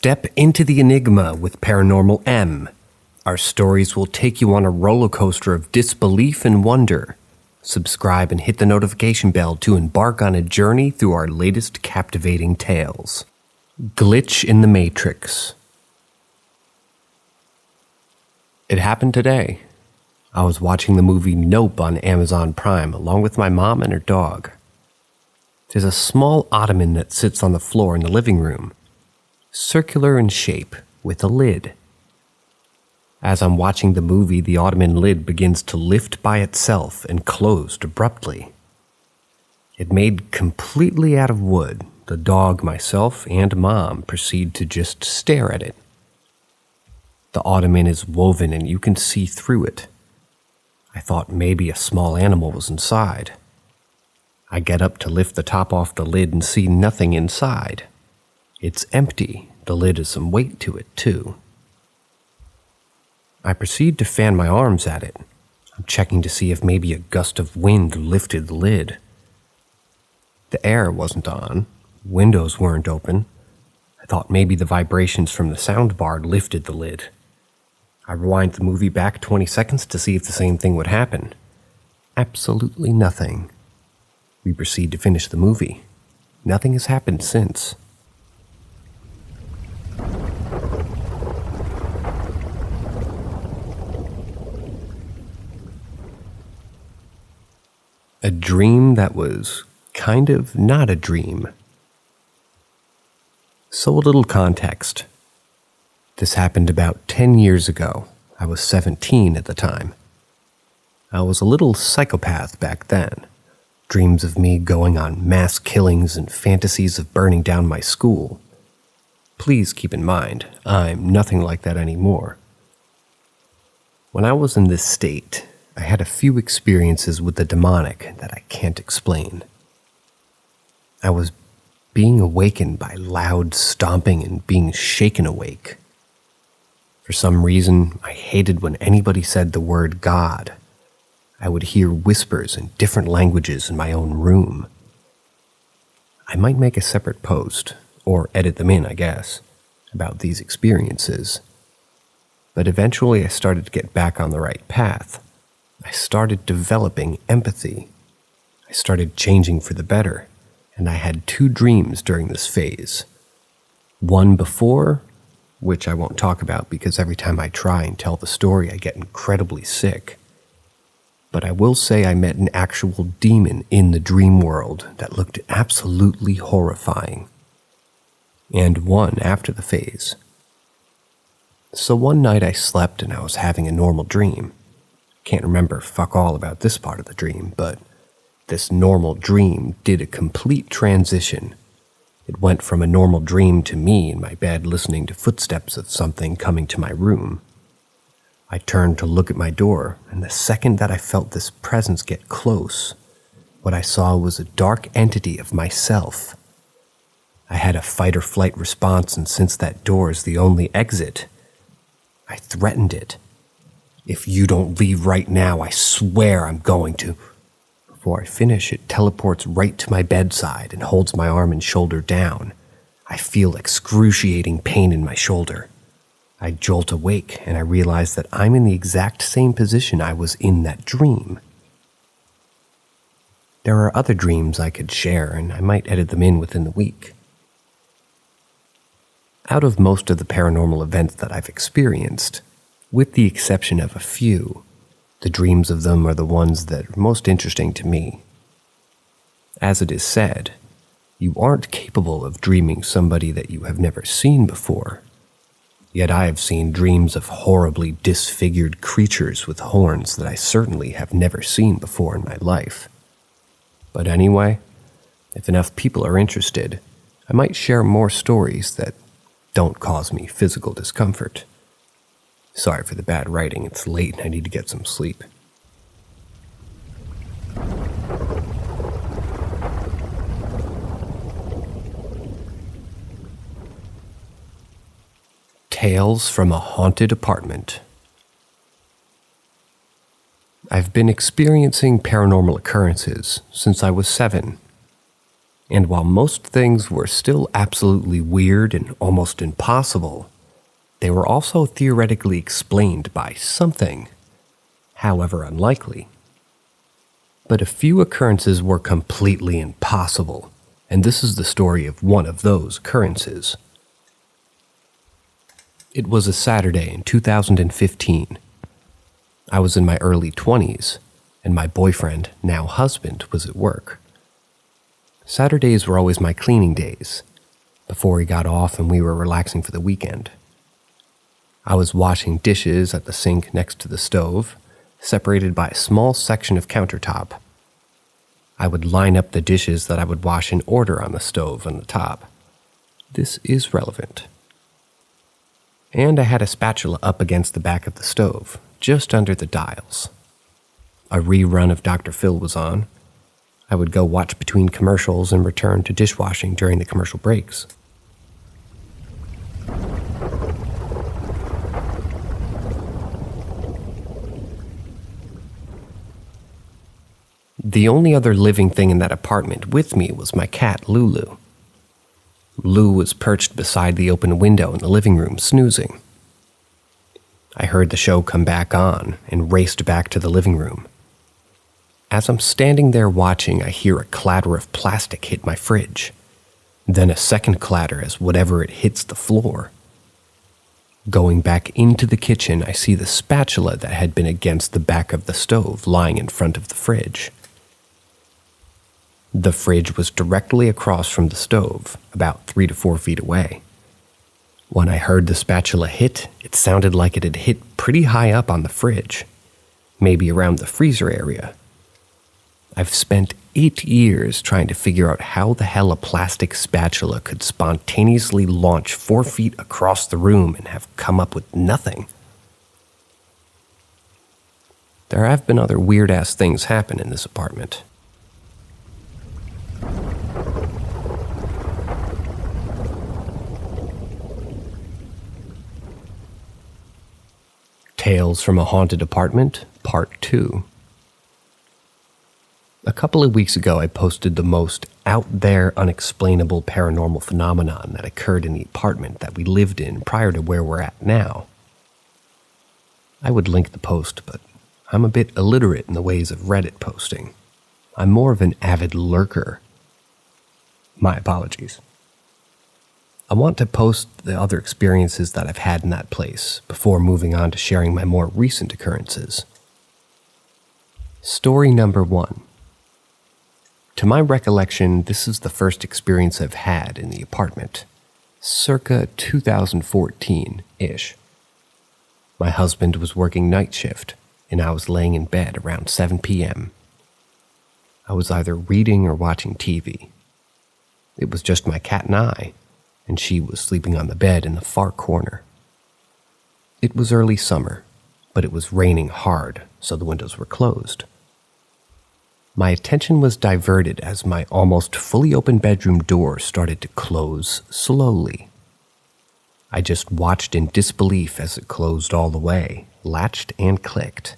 Step into the enigma with Paranormal M. Our stories will take you on a roller coaster of disbelief and wonder. Subscribe and hit the notification bell to embark on a journey through our latest captivating tales. Glitch in the Matrix. It happened today. I was watching the movie Nope on Amazon Prime along with my mom and her dog. There's a small ottoman that sits on the floor in the living room, circular in shape with a lid. As I'm watching the movie, the ottoman lid begins to lift by itself and closed abruptly. It made completely out of wood. The dog, myself, and Mom proceed to just stare at it. The ottoman is woven and you can see through it. I thought maybe a small animal was inside. I get up to lift the top off the lid and see nothing inside. It's empty. The lid has some weight to it, too. I proceed to fan my arms at it. I'm checking to see if maybe a gust of wind lifted the lid. The air wasn't on. Windows weren't open. I thought maybe the vibrations from the soundbar lifted the lid. I rewind the movie back 20 seconds to see if the same thing would happen. Absolutely nothing. We proceed to finish the movie. Nothing has happened since. A dream that was kind of not a dream. So a little context. This happened about 10 years ago. I was 17 at the time. I was a little psychopath back then. Dreams of me going on mass killings and fantasies of burning down my school. Please keep in mind, I'm nothing like that anymore. When I was in this state, I had a few experiences with the demonic that I can't explain. I was being awakened by loud stomping and being shaken awake. For some reason, I hated when anybody said the word God. I would hear whispers in different languages in my own room. I might make a separate post, or edit them in, I guess, about these experiences. But eventually I started to get back on the right path. I started developing empathy. I started changing for the better, and I had 2 dreams during this phase. One before, which I won't talk about because every time I try and tell the story I get incredibly sick. But I will say I met an actual demon in the dream world that looked absolutely horrifying. And one after the phase. So one night I slept and I was having a normal dream. Can't remember fuck all about this part of the dream, but this normal dream did a complete transition. It went from a normal dream to me in my bed listening to footsteps of something coming to my room. I turned to look at my door, and the second that I felt this presence get close, what I saw was a dark entity of myself. I had a fight-or-flight response, and since that door is the only exit, I threatened it. If you don't leave right now, I swear I'm going to. Before I finish, it teleports right to my bedside and holds my arm and shoulder down. I feel excruciating pain in my shoulder. I jolt awake and I realize that I'm in the exact same position I was in that dream. There are other dreams I could share and I might edit them in within the week. Out of most of the paranormal events that I've experienced, with the exception of a few, the dreams of them are the ones that are most interesting to me. As it is said, you aren't capable of dreaming somebody that you have never seen before. Yet I have seen dreams of horribly disfigured creatures with horns that I certainly have never seen before in my life. But anyway, if enough people are interested, I might share more stories that don't cause me physical discomfort. Sorry for the bad writing, it's late and I need to get some sleep. Tales from a Haunted Apartment. I've been experiencing paranormal occurrences since I was 7. And while most things were still absolutely weird and almost impossible, they were also theoretically explained by something, however unlikely. But a few occurrences were completely impossible, and this is the story of one of those occurrences. It was a Saturday in 2015. I was in my early 20s, and my boyfriend, now husband, was at work. Saturdays were always my cleaning days, before he got off and we were relaxing for the weekend. I was washing dishes at the sink next to the stove, separated by a small section of countertop. I would line up the dishes that I would wash in order on the stove on the top. This is relevant. And I had a spatula up against the back of the stove, just under the dials. A rerun of Dr. Phil was on. I would go watch between commercials and return to dishwashing during the commercial breaks. The only other living thing in that apartment with me was my cat, Lulu. Lou was perched beside the open window in the living room, snoozing. I heard the show come back on and raced back to the living room. As I'm standing there watching, I hear a clatter of plastic hit my fridge, then a second clatter as whatever it hits the floor. Going back into the kitchen, I see the spatula that had been against the back of the stove lying in front of the fridge. The fridge was directly across from the stove, about 3 to 4 feet away. When I heard the spatula hit, it sounded like it had hit pretty high up on the fridge, maybe around the freezer area. I've spent 8 years trying to figure out how the hell a plastic spatula could spontaneously launch 4 feet across the room and have come up with nothing. There have been other weird-ass things happen in this apartment. Tales from a Haunted Apartment, Part 2. A couple of weeks ago, I posted the most out-there, unexplainable paranormal phenomenon that occurred in the apartment that we lived in prior to where we're at now. I would link the post, but I'm a bit illiterate in the ways of Reddit posting. I'm more of an avid lurker. My apologies. I want to post the other experiences that I've had in that place before moving on to sharing my more recent occurrences. Story number 1. To my recollection, this is the first experience I've had in the apartment, circa 2014-ish. My husband was working night shift, and I was laying in bed around 7 p.m. I was either reading or watching TV. It was just my cat and she was sleeping on the bed in the far corner. It was early summer, but it was raining hard, so the windows were closed. My attention was diverted as my almost fully open bedroom door started to close slowly. I just watched in disbelief as it closed all the way, latched and clicked.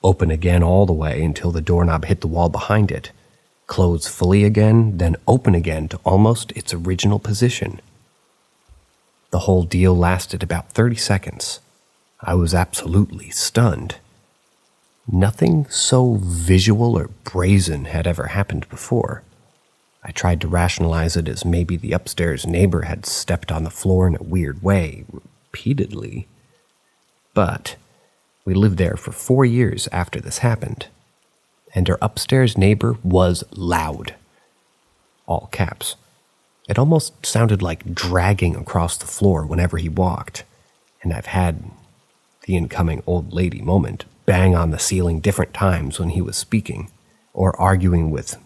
Open again all the way until the doorknob hit the wall behind it. Close fully again, then open again to almost its original position. The whole deal lasted about 30 seconds. I was absolutely stunned. Nothing so visual or brazen had ever happened before. I tried to rationalize it as maybe the upstairs neighbor had stepped on the floor in a weird way, repeatedly. But we lived there for 4 years after this happened, and our upstairs neighbor was loud. All caps. It almost sounded like dragging across the floor whenever he walked, and I've had the incoming old lady moment bang on the ceiling different times when he was speaking, or arguing with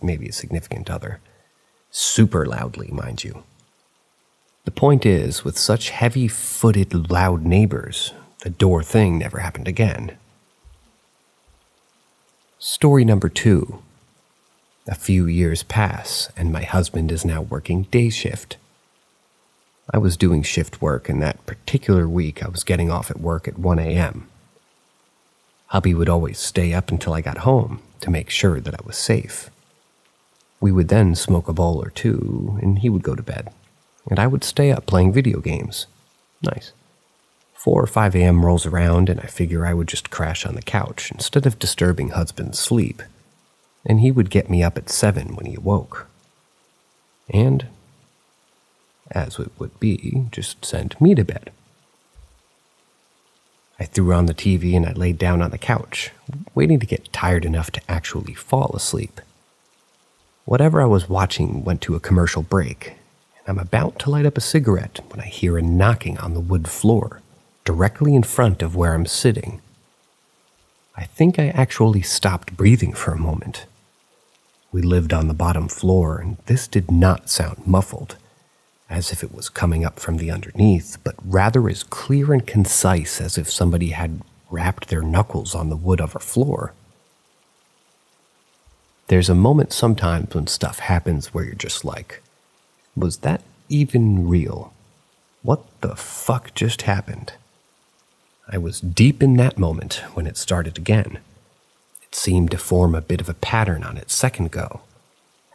maybe a significant other. Super loudly, mind you. The point is, with such heavy-footed, loud neighbors, the door thing never happened again. Story number 2. A few years pass, and my husband is now working day shift. I was doing shift work, and that particular week I was getting off at work at 1 a.m. Hubby would always stay up until I got home to make sure that I was safe. We would then smoke a bowl or two, and he would go to bed, and I would stay up playing video games. Nice. 4 or 5 a.m. rolls around, and I figure I would just crash on the couch instead of disturbing husband's sleep, and he would get me up at 7 when he awoke. And, as it would be, just send me to bed. I threw on the TV and I laid down on the couch, waiting to get tired enough to actually fall asleep. Whatever I was watching went to a commercial break, and I'm about to light up a cigarette when I hear a knocking on the wood floor, directly in front of where I'm sitting. I think I actually stopped breathing for a moment. We lived on the bottom floor, and this did not sound muffled, as if it was coming up from the underneath, but rather as clear and concise as if somebody had rapped their knuckles on the wood of our floor. There's a moment sometimes when stuff happens where you're just like, was that even real? What the fuck just happened? I was deep in that moment when it started again. It seemed to form a bit of a pattern on its second go.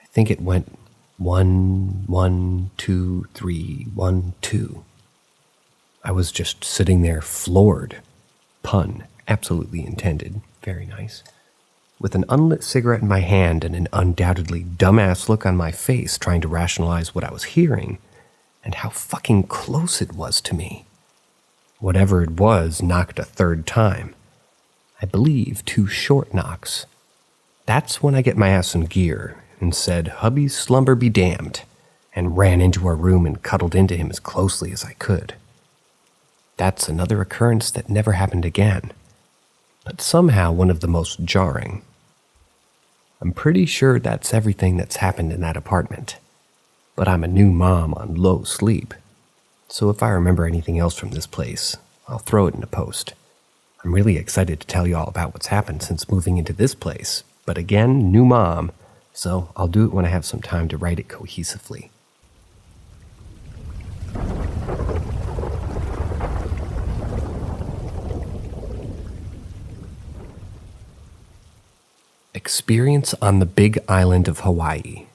I think it went 1, 1, 2, 3, 1, 2. I was just sitting there floored. Pun absolutely intended. Very nice. With an unlit cigarette in my hand and an undoubtedly dumbass look on my face trying to rationalize what I was hearing and how fucking close it was to me. Whatever it was knocked a third time. I believe 2 short knocks. That's when I get my ass in gear and said, "Hubby's slumber be damned," and ran into our room and cuddled into him as closely as I could. That's another occurrence that never happened again, but somehow one of the most jarring. I'm pretty sure that's everything that's happened in that apartment, but I'm a new mom on low sleep, so if I remember anything else from this place, I'll throw it in a post. I'm really excited to tell you all about what's happened since moving into this place, but again, new mom, so I'll do it when I have some time to write it cohesively. Experience on the Big Island of Hawaii.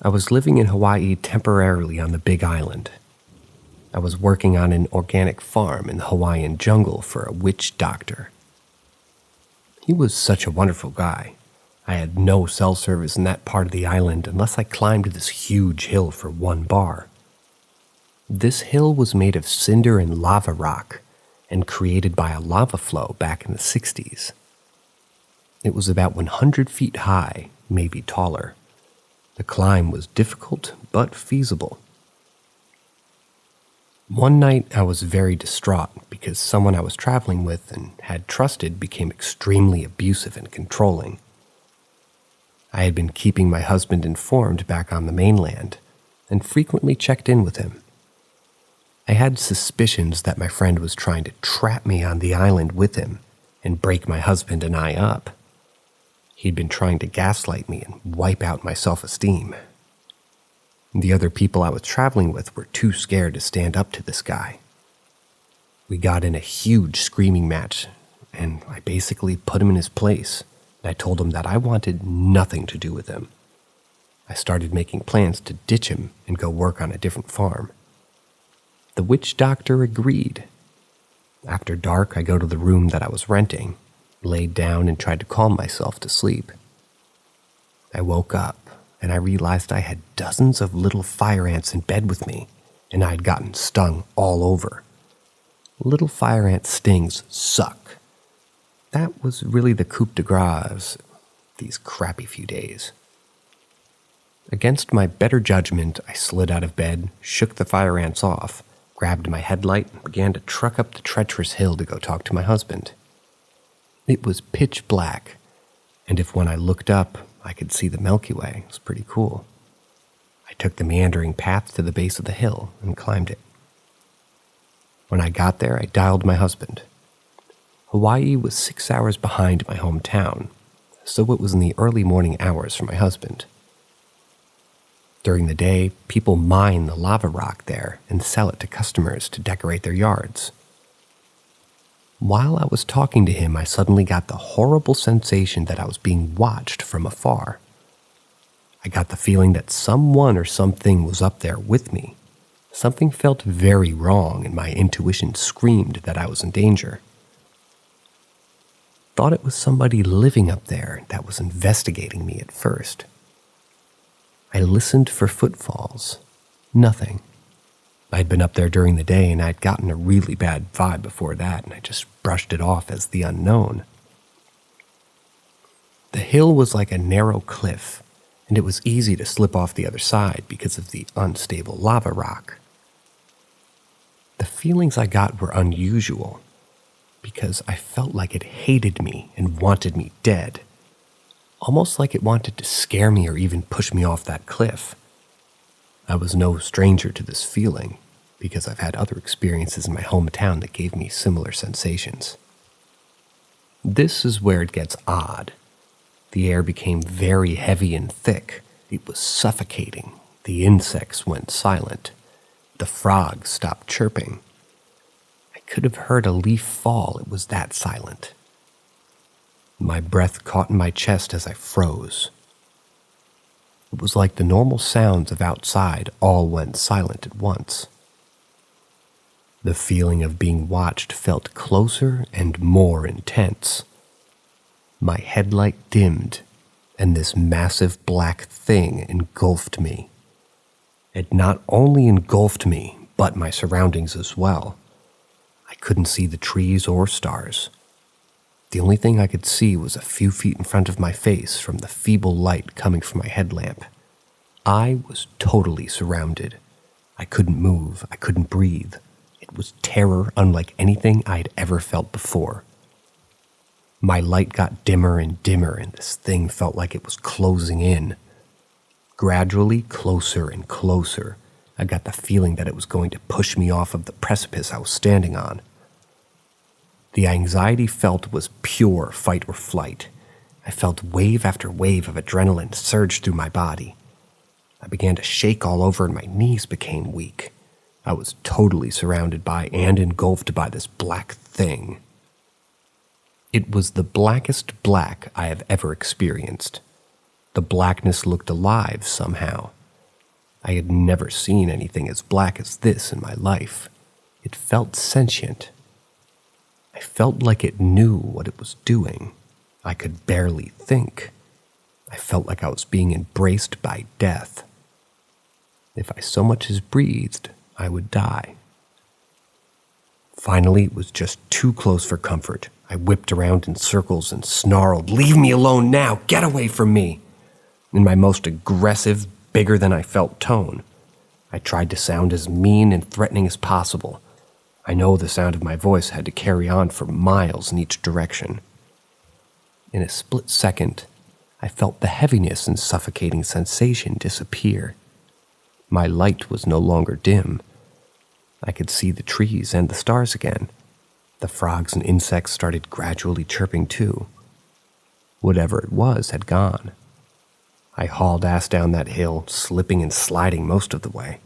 I was living in Hawaii temporarily on the Big Island. I was working on an organic farm in the Hawaiian jungle for a witch doctor. He was such a wonderful guy. I had no cell service in that part of the island unless I climbed this huge hill for 1 bar. This hill was made of cinder and lava rock and created by a lava flow back in the 60s. It was about 100 feet high, maybe taller. The climb was difficult but feasible. One night I was very distraught because someone I was traveling with and had trusted became extremely abusive and controlling. I had been keeping my husband informed back on the mainland and frequently checked in with him. I had suspicions that my friend was trying to trap me on the island with him and break my husband and I up. He'd been trying to gaslight me and wipe out my self-esteem. The other people I was traveling with were too scared to stand up to this guy. We got in a huge screaming match, and I basically put him in his place. I told him that I wanted nothing to do with him. I started making plans to ditch him and go work on a different farm. The witch doctor agreed. After dark, I go to the room that I was renting, laid down and tried to calm myself to sleep. I woke up and I realized I had dozens of little fire ants in bed with me, and I'd gotten stung all over. Little fire ant stings suck. That was really the coup de grace these crappy few days. Against my better judgment, I slid out of bed, shook the fire ants off, grabbed my headlight, and began to truck up the treacherous hill to go talk to my husband. It was pitch black, and if when I looked up, I could see the Milky Way. It was pretty cool. I took the meandering path to the base of the hill and climbed it. When I got there, I dialed my husband. Hawaii was 6 hours behind my hometown, so it was in the early morning hours for my husband. During the day, people mine the lava rock there and sell it to customers to decorate their yards. While I was talking to him, I suddenly got the horrible sensation that I was being watched from afar. I got the feeling that someone or something was up there with me. Something felt very wrong, and my intuition screamed that I was in danger. Thought it was somebody living up there that was investigating me at first. I listened for footfalls. Nothing. I'd been up there during the day and I'd gotten a really bad vibe before that, and I just brushed it off as the unknown. The hill was like a narrow cliff, and it was easy to slip off the other side because of the unstable lava rock. The feelings I got were unusual, because I felt like it hated me and wanted me dead, almost like it wanted to scare me or even push me off that cliff. I was no stranger to this feeling, because I've had other experiences in my hometown that gave me similar sensations. This is where it gets odd. The air became very heavy and thick. It was suffocating. The insects went silent. The frogs stopped chirping. I could have heard a leaf fall. It was that silent. My breath caught in my chest as I froze. It was like the normal sounds of outside all went silent at once. The feeling of being watched felt closer and more intense. My headlight dimmed, and this massive black thing engulfed me. It not only engulfed me, but my surroundings as well. I couldn't see the trees or stars. The only thing I could see was a few feet in front of my face from the feeble light coming from my headlamp. I was totally surrounded. I couldn't move. I couldn't breathe. It was terror unlike anything I'd ever felt before. My light got dimmer and dimmer, and this thing felt like it was closing in. Gradually closer and closer, I got the feeling that it was going to push me off of the precipice I was standing on. The anxiety felt was pure fight or flight. I felt wave after wave of adrenaline surge through my body. I began to shake all over and my knees became weak. I was totally surrounded by and engulfed by this black thing. It was the blackest black I have ever experienced. The blackness looked alive somehow. I had never seen anything as black as this in my life. It felt sentient. I felt like it knew what it was doing. I could barely think. I felt like I was being embraced by death. If I so much as breathed, I would die. Finally, it was just too close for comfort. I whipped around in circles and snarled, "Leave me alone now! Get away from me!" In my most aggressive, bigger than I felt tone. I tried to sound as mean and threatening as possible. I know the sound of my voice had to carry on for miles in each direction. In a split second, I felt the heaviness and suffocating sensation disappear. My light was no longer dim. I could see the trees and the stars again. The frogs and insects started gradually chirping too. Whatever it was had gone. I hauled ass down that hill, slipping and sliding most of the way.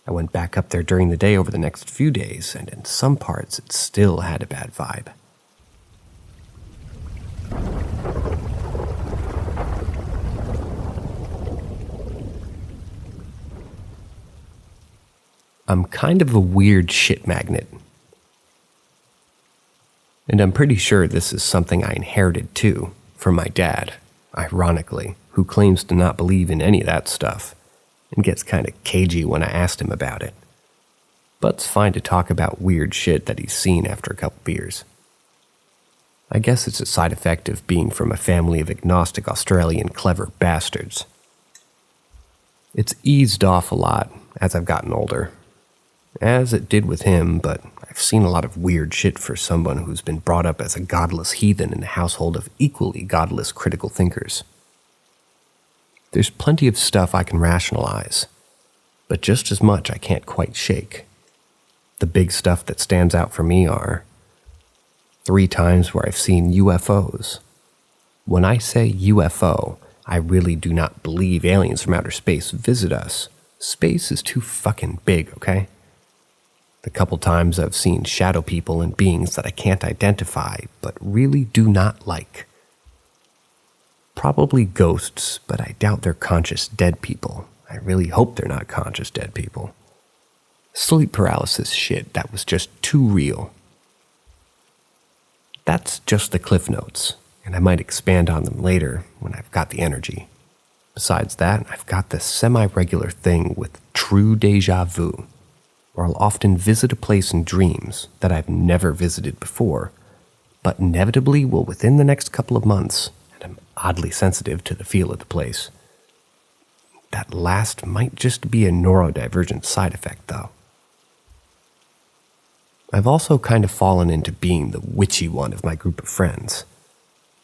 I went back up there during the day over the next few days, and in some parts it still had a bad vibe. I'm kind of a weird shit magnet. And I'm pretty sure this is something I inherited too, from my dad, ironically, who claims to not believe in any of that stuff, and gets kind of cagey when I asked him about it. But it's fine to talk about weird shit that he's seen after a couple beers. I guess it's a side effect of being from a family of agnostic Australian clever bastards. It's eased off a lot as I've gotten older, as it did with him, but I've seen a lot of weird shit for someone who's been brought up as a godless heathen in a household of equally godless critical thinkers. There's plenty of stuff I can rationalize, but just as much I can't quite shake. The big stuff that stands out for me are 3 times where I've seen UFOs. When I say UFO, I really do not believe aliens from outer space visit us. Space is too fucking big, okay? The couple times I've seen shadow people and beings that I can't identify, but really do not like. Probably ghosts, but I doubt they're conscious dead people. I really hope they're not conscious dead people. Sleep paralysis shit, that was just too real. That's just the cliff notes, and I might expand on them later when I've got the energy. Besides that, I've got this semi-regular thing with true deja vu, where I'll often visit a place in dreams that I've never visited before, but inevitably will within the next couple of months, and I'm oddly sensitive to the feel of the place. That last might just be a neurodivergent side effect, though. I've also kind of fallen into being the witchy one of my group of friends.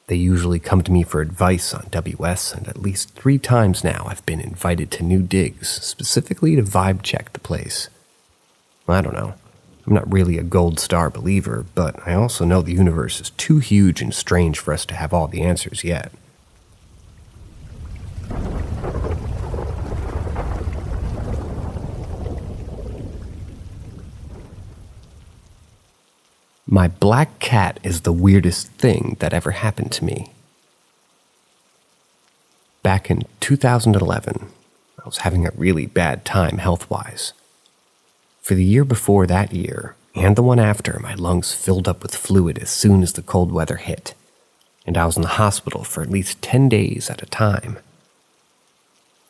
They usually come to me for advice on WS, and at least 3 times now I've been invited to new digs, specifically to vibe check the place. I don't know. I'm not really a gold star believer, but I also know the universe is too huge and strange for us to have all the answers yet. My black cat is the weirdest thing that ever happened to me. Back in 2011, I was having a really bad time health-wise. For the year before that year, and the one after, my lungs filled up with fluid as soon as the cold weather hit, and I was in the hospital for at least 10 days at a time.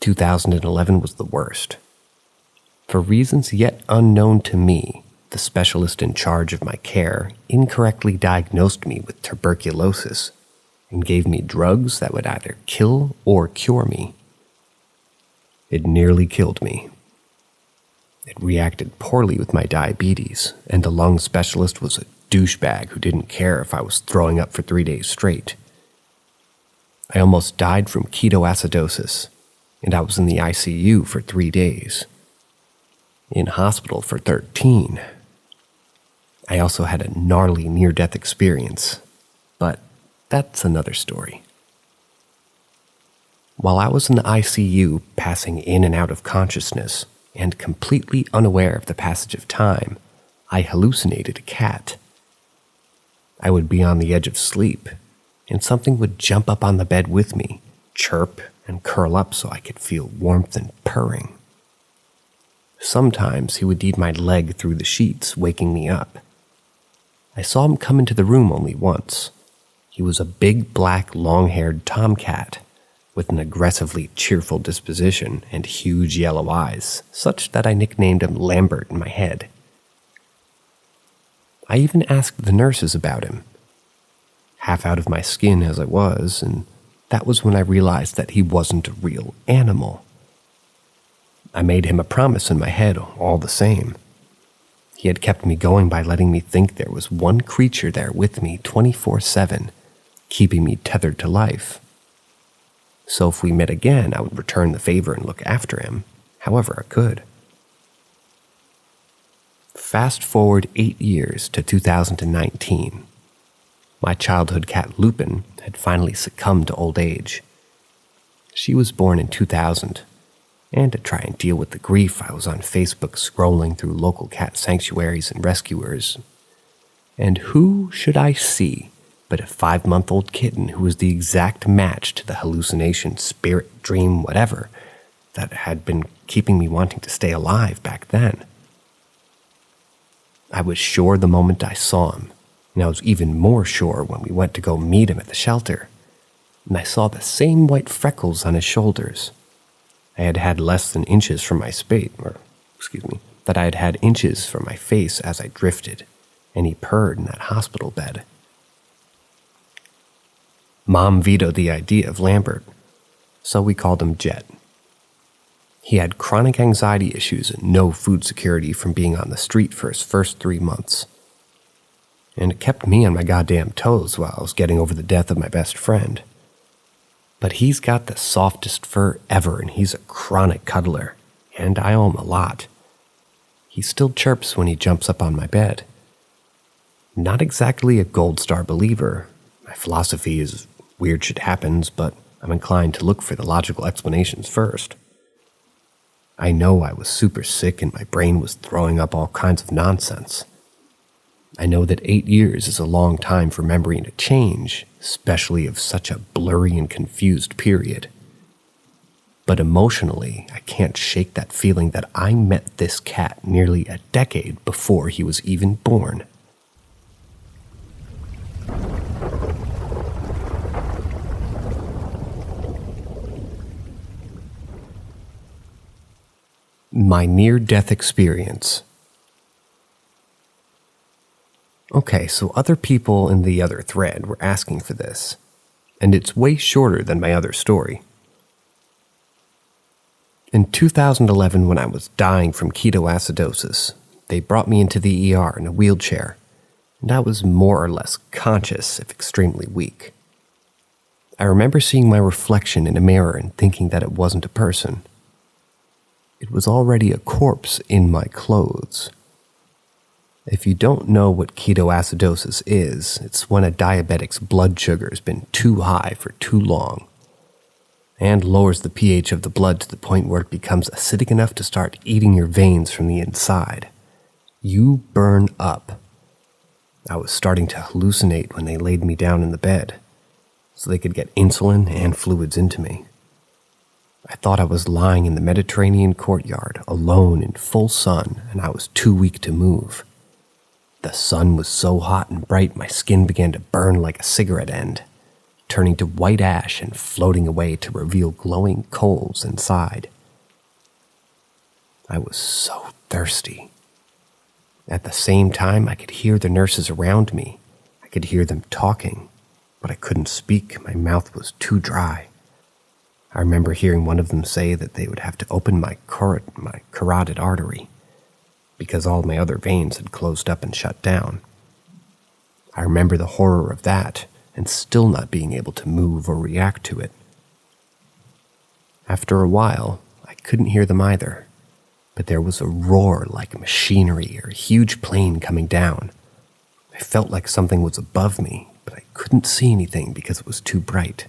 2011 was the worst. For reasons yet unknown to me, the specialist in charge of my care incorrectly diagnosed me with tuberculosis and gave me drugs that would either kill or cure me. It nearly killed me. It reacted poorly with my diabetes, and the lung specialist was a douchebag who didn't care if I was throwing up for 3 days straight. I almost died from ketoacidosis, and I was in the ICU for 3 days. In hospital for 13. I also had a gnarly near-death experience, but that's another story. While I was in the ICU, passing in and out of consciousness, and completely unaware of the passage of time, I hallucinated a cat. I would be on the edge of sleep, and something would jump up on the bed with me, chirp, and curl up so I could feel warmth and purring. Sometimes he would eat my leg through the sheets, waking me up. I saw him come into the room only once. He was a big, black, long-haired tomcat with an aggressively cheerful disposition and huge yellow eyes, such that I nicknamed him Lambert in my head. I even asked the nurses about him, half out of my skin as I was, and that was when I realized that he wasn't a real animal. I made him a promise in my head all the same. He had kept me going by letting me think there was one creature there with me 24/7, keeping me tethered to life. So if we met again, I would return the favor and look after him, however I could. Fast forward 8 years to 2019. My childhood cat Lupin had finally succumbed to old age. She was born in 2000. And to try and deal with the grief, I was on Facebook scrolling through local cat sanctuaries and rescuers. And who should I see but a 5-month-old kitten who was the exact match to the hallucination, spirit, dream, whatever, that had been keeping me wanting to stay alive back then. I was sure the moment I saw him, and I was even more sure when we went to go meet him at the shelter, and I saw the same white freckles on his shoulders. I had had less than inches from my that I had had inches from my face as I drifted, and he purred in that hospital bed. Mom vetoed the idea of Lambert, so we called him Jet. He had chronic anxiety issues and no food security from being on the street for his first 3 months. And it kept me on my goddamn toes while I was getting over the death of my best friend. But he's got the softest fur ever, and he's a chronic cuddler, and I owe him a lot. He still chirps when he jumps up on my bed. Not exactly a gold star believer. My philosophy is weird shit happens, but I'm inclined to look for the logical explanations first. I know I was super sick and my brain was throwing up all kinds of nonsense. I know that 8 years is a long time for memory to change, especially of such a blurry and confused period. But emotionally, I can't shake that feeling that I met this cat nearly a decade before he was even born. My near-death experience. Okay, so other people in the other thread were asking for this, and it's way shorter than my other story. In 2011, when I was dying from ketoacidosis, they brought me into the ER in a wheelchair, and I was more or less conscious, if extremely weak. I remember seeing my reflection in a mirror and thinking that it wasn't a person. It was already a corpse in my clothes. If you don't know what ketoacidosis is, it's when a diabetic's blood sugar has been too high for too long and lowers the pH of the blood to the point where it becomes acidic enough to start eating your veins from the inside. You burn up. I was starting to hallucinate when they laid me down in the bed, so they could get insulin and fluids into me. I thought I was lying in the Mediterranean courtyard, alone in full sun, and I was too weak to move. The sun was so hot and bright, my skin began to burn like a cigarette end, turning to white ash and floating away to reveal glowing coals inside. I was so thirsty. At the same time, I could hear the nurses around me. I could hear them talking, but I couldn't speak. My mouth was too dry. I remember hearing one of them say that they would have to open my carotid artery because all my other veins had closed up and shut down. I remember the horror of that and still not being able to move or react to it. After a while, I couldn't hear them either, but there was a roar like machinery or a huge plane coming down. I felt like something was above me, but I couldn't see anything because it was too bright.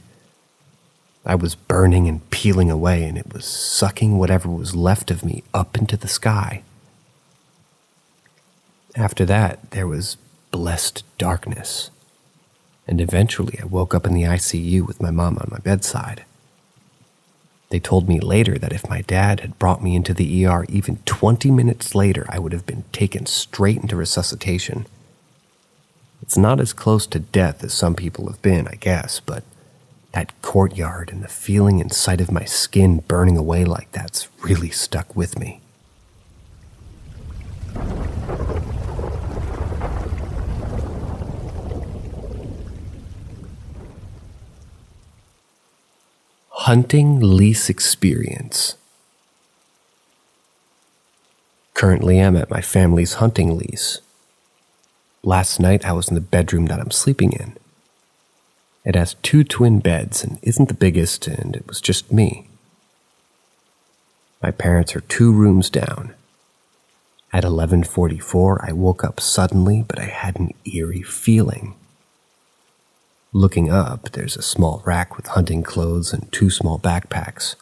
I was burning and peeling away, and it was sucking whatever was left of me up into the sky. After that, there was blessed darkness, and eventually I woke up in the ICU with my mom on my bedside. They told me later that if my dad had brought me into the ER even 20 minutes later, I would have been taken straight into resuscitation. It's not as close to death as some people have been, I guess, but that courtyard and the feeling and sight of my skin burning away like that's really stuck with me. Hunting lease experience. Currently, I'm at my family's hunting lease. Last night, I was in the bedroom that I'm sleeping in. It has 2 twin beds and isn't the biggest, and it was just me. My parents are 2 rooms down. At 11:44, I woke up suddenly, but I had an eerie feeling. Looking up, there's a small rack with hunting clothes and 2 small backpacks.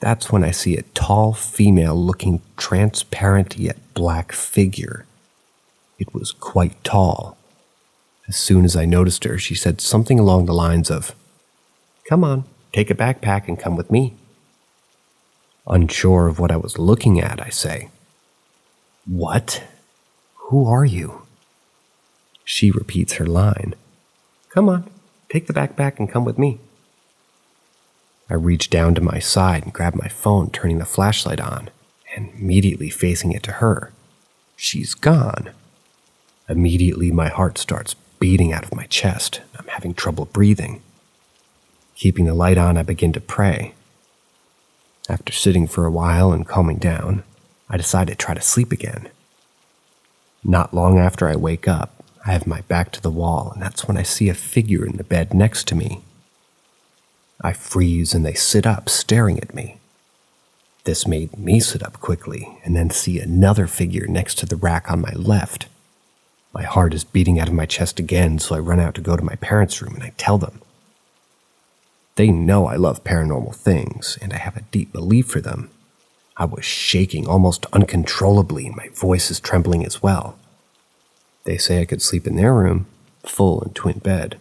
That's when I see a tall, female-looking, transparent yet black figure. It was quite tall. As soon as I noticed her, she said something along the lines of, "Come on, take a backpack and come with me." Unsure of what I was looking at, I say, "What? Who are you?" She repeats her line, "Come on, take the backpack and come with me." I reach down to my side and grab my phone, turning the flashlight on, and immediately facing it to her. She's gone. Immediately, my heart starts beating out of my chest. I'm having trouble breathing. Keeping the light on, I begin to pray. After sitting for a while and calming down, I decide to try to sleep again. Not long after I wake up, I have my back to the wall, and that's when I see a figure in the bed next to me. I freeze and they sit up, staring at me. This made me sit up quickly, and then see another figure next to the rack on my left. My heart is beating out of my chest again, so I run out to go to my parents' room and I tell them. They know I love paranormal things, and I have a deep belief for them. I was shaking almost uncontrollably, and my voice is trembling as well. They say I could sleep in their room, full and twin bed,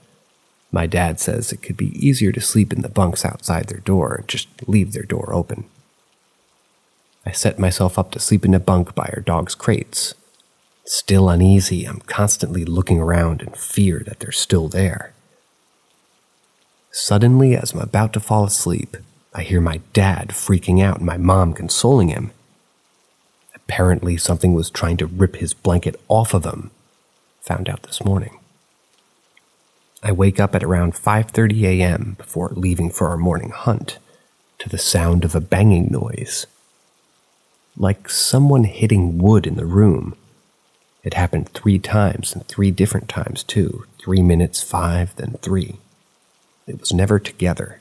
My dad says it could be easier to sleep in the bunks outside their door and just leave their door open. I set myself up to sleep in a bunk by our dog's crates. Still uneasy, I'm constantly looking around in fear that they're still there. Suddenly, as I'm about to fall asleep, I hear my dad freaking out and my mom consoling him. Apparently, something was trying to rip his blanket off of him. Found out this morning. I wake up at around 5:30 a.m. before leaving for our morning hunt to the sound of a banging noise. Like someone hitting wood in the room. It happened 3 times and 3 different times too. 3 minutes, 5, then 3. It was never together.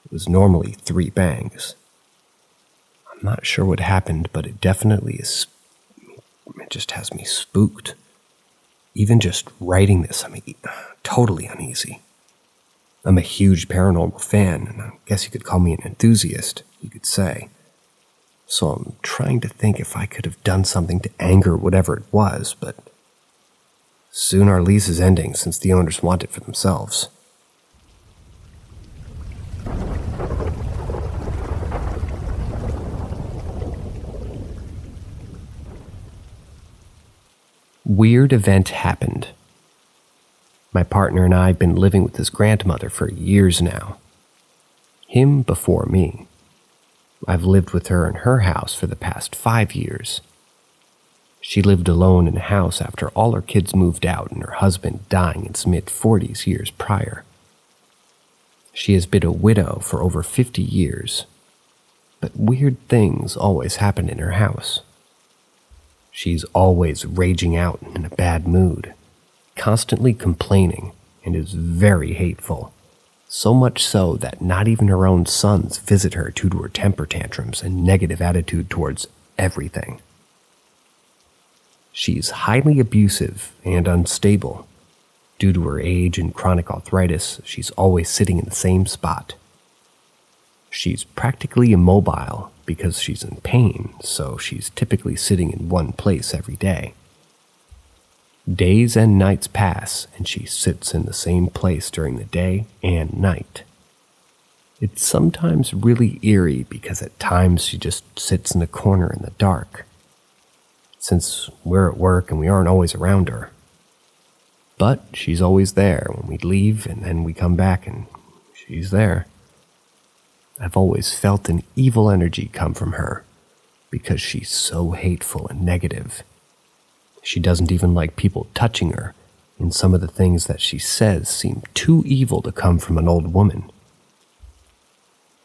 It was normally 3 bangs. I'm not sure what happened, but it definitely is. It just has me spooked. Even just writing this, I'm totally uneasy. I'm a huge paranormal fan, and I guess you could call me an enthusiast, you could say. So I'm trying to think if I could have done something to anger whatever it was, but soon our lease is ending since the owners want it for themselves. Weird event happened. My partner and I have been living with his grandmother for years now. Him before me. I've lived with her in her house for the past 5 years. She lived alone in a house after all her kids moved out and her husband dying in his mid-40s years prior. She has been a widow for over 50 years, but weird things always happen in her house. She's always raging out and in a bad mood, constantly complaining, and is very hateful. So much so that not even her own sons visit her due to her temper tantrums and negative attitude towards everything. She's highly abusive and unstable. Due to her age and chronic arthritis, she's always sitting in the same spot. She's practically immobile because she's in pain, so she's typically sitting in one place every day. Days and nights pass, and she sits in the same place during the day and night. It's sometimes really eerie because at times she just sits in a corner in the dark, since we're at work and we aren't always around her. But she's always there when we leave, and then we come back and she's there. I've always felt an evil energy come from her because she's so hateful and negative. She doesn't even like people touching her, and some of the things that she says seem too evil to come from an old woman.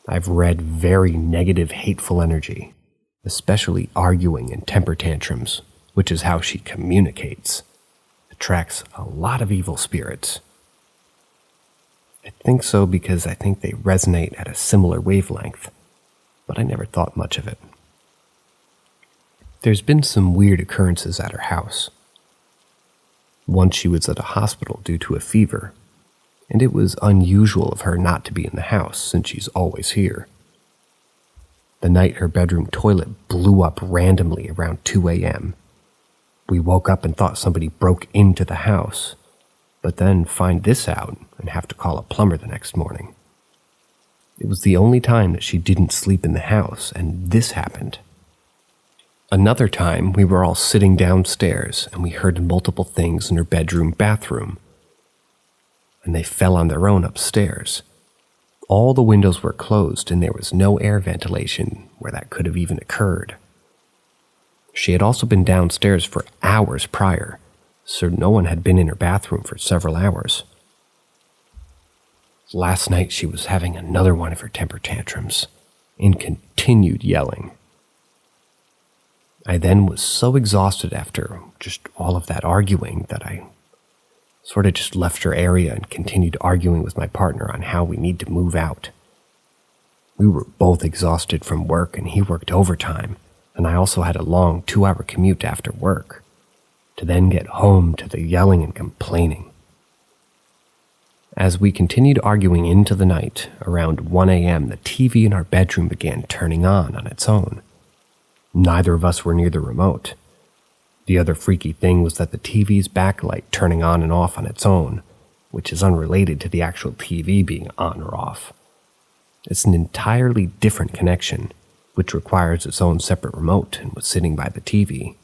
I've read very negative, hateful energy, especially arguing and temper tantrums, which is how she communicates, attracts a lot of evil spirits. I think so because I think they resonate at a similar wavelength, but I never thought much of it. There's been some weird occurrences at her house. Once she was at a hospital due to a fever, and it was unusual of her not to be in the house since she's always here. The night her bedroom toilet blew up randomly around 2 a.m. We woke up and thought somebody broke into the house, but then find this out and have to call a plumber the next morning. It was the only time that she didn't sleep in the house, and this happened. Another time, we were all sitting downstairs and we heard multiple things in her bathroom, and they fell on their own upstairs. All the windows were closed and there was no air ventilation where that could have even occurred. She had also been downstairs for hours prior, so no one had been in her bathroom for several hours. Last night she was having another one of her temper tantrums and continued yelling. I then was so exhausted after just all of that arguing that I sort of just left her area and continued arguing with my partner on how we need to move out. We were both exhausted from work and he worked overtime, and I also had a long 2-hour commute after work to then get home to the yelling and complaining. As we continued arguing into the night, around 1 a.m., the TV in our bedroom began turning on its own. Neither of us were near the remote. The other freaky thing was that the TV's backlight turning on and off on its own, which is unrelated to the actual TV being on or off. It's an entirely different connection, which requires its own separate remote and was sitting by the TV.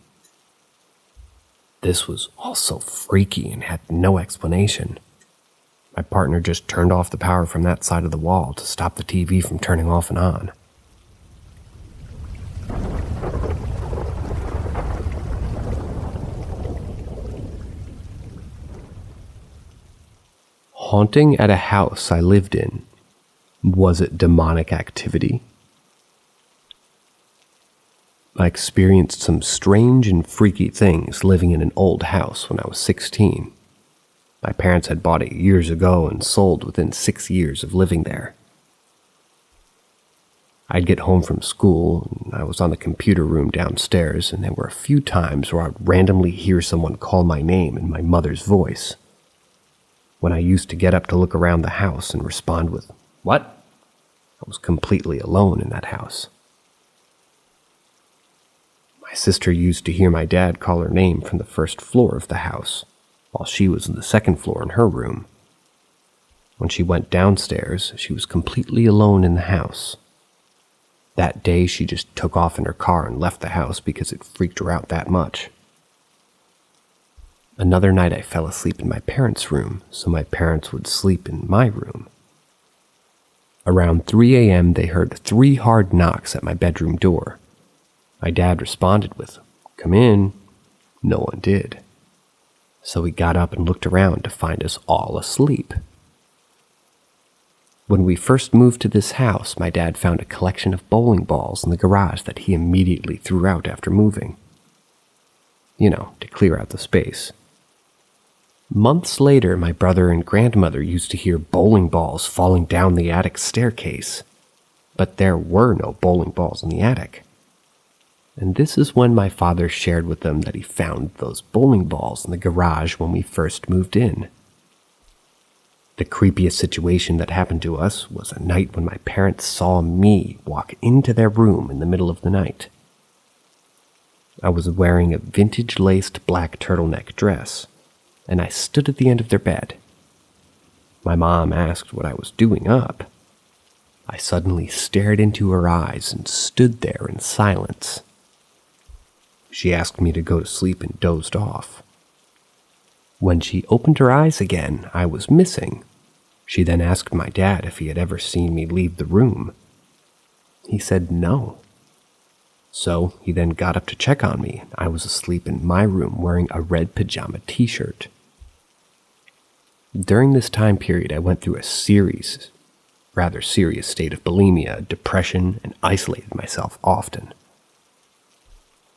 This was also freaky and had no explanation. My partner just turned off the power from that side of the wall to stop the TV from turning off and on. Haunting at a house I lived in. Was it demonic activity? I experienced some strange and freaky things living in an old house when I was 16. My parents had bought it years ago and sold within 6 years of living there. I'd get home from school, and I was on the computer room downstairs, and there were a few times where I'd randomly hear someone call my name in my mother's voice. When I used to get up to look around the house and respond with, "What?" I was completely alone in that house. My sister used to hear my dad call her name from the first floor of the house, while she was on the second floor in her room. When she went downstairs, she was completely alone in the house. That day, she just took off in her car and left the house because it freaked her out that much. Another night, I fell asleep in my parents' room, so my parents would sleep in my room. Around 3 a.m., they heard 3 hard knocks at my bedroom door. My dad responded with, "Come in." No one did. So we got up and looked around to find us all asleep. When we first moved to this house, my dad found a collection of bowling balls in the garage that he immediately threw out after moving. To clear out the space. Months later, my brother and grandmother used to hear bowling balls falling down the attic staircase, but there were no bowling balls in the attic. And this is when my father shared with them that he found those bowling balls in the garage when we first moved in. The creepiest situation that happened to us was a night when my parents saw me walk into their room in the middle of the night. I was wearing a vintage-laced black turtleneck dress, and I stood at the end of their bed. My mom asked what I was doing up. I suddenly stared into her eyes and stood there in silence. She asked me to go to sleep and dozed off. When she opened her eyes again, I was missing. She then asked my dad if he had ever seen me leave the room. He said no. So he then got up to check on me, and I was asleep in my room wearing a red pajama t-shirt. During this time period, I went through a rather serious state of bulimia, depression, and isolated myself often.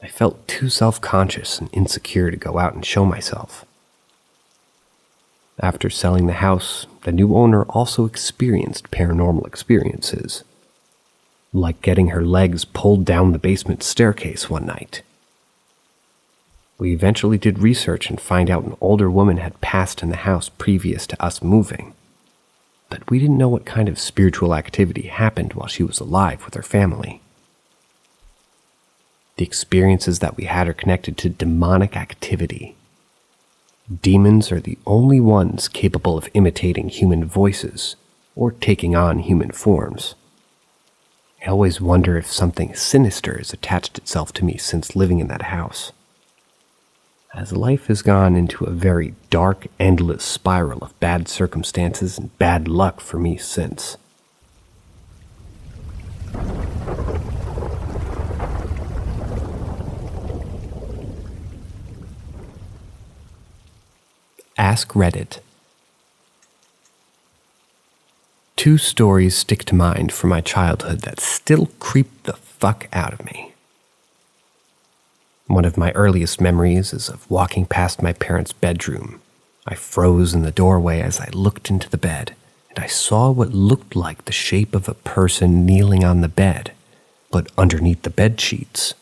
I felt too self-conscious and insecure to go out and show myself. After selling the house, the new owner also experienced paranormal experiences, like getting her legs pulled down the basement staircase one night. We eventually did research and find out an older woman had passed in the house previous to us moving, but we didn't know what kind of spiritual activity happened while she was alive with her family. The experiences that we had are connected to demonic activity. Demons are the only ones capable of imitating human voices or taking on human forms. I always wonder if something sinister has attached itself to me since living in that house, as life has gone into a very dark, endless spiral of bad circumstances and bad luck for me since. Ask Reddit. 2 stories stick to mind from my childhood that still creep the fuck out of me. One of my earliest memories is of walking past my parents' bedroom. I froze in the doorway as I looked into the bed, and I saw what looked like the shape of a person kneeling on the bed, but underneath the bed sheets.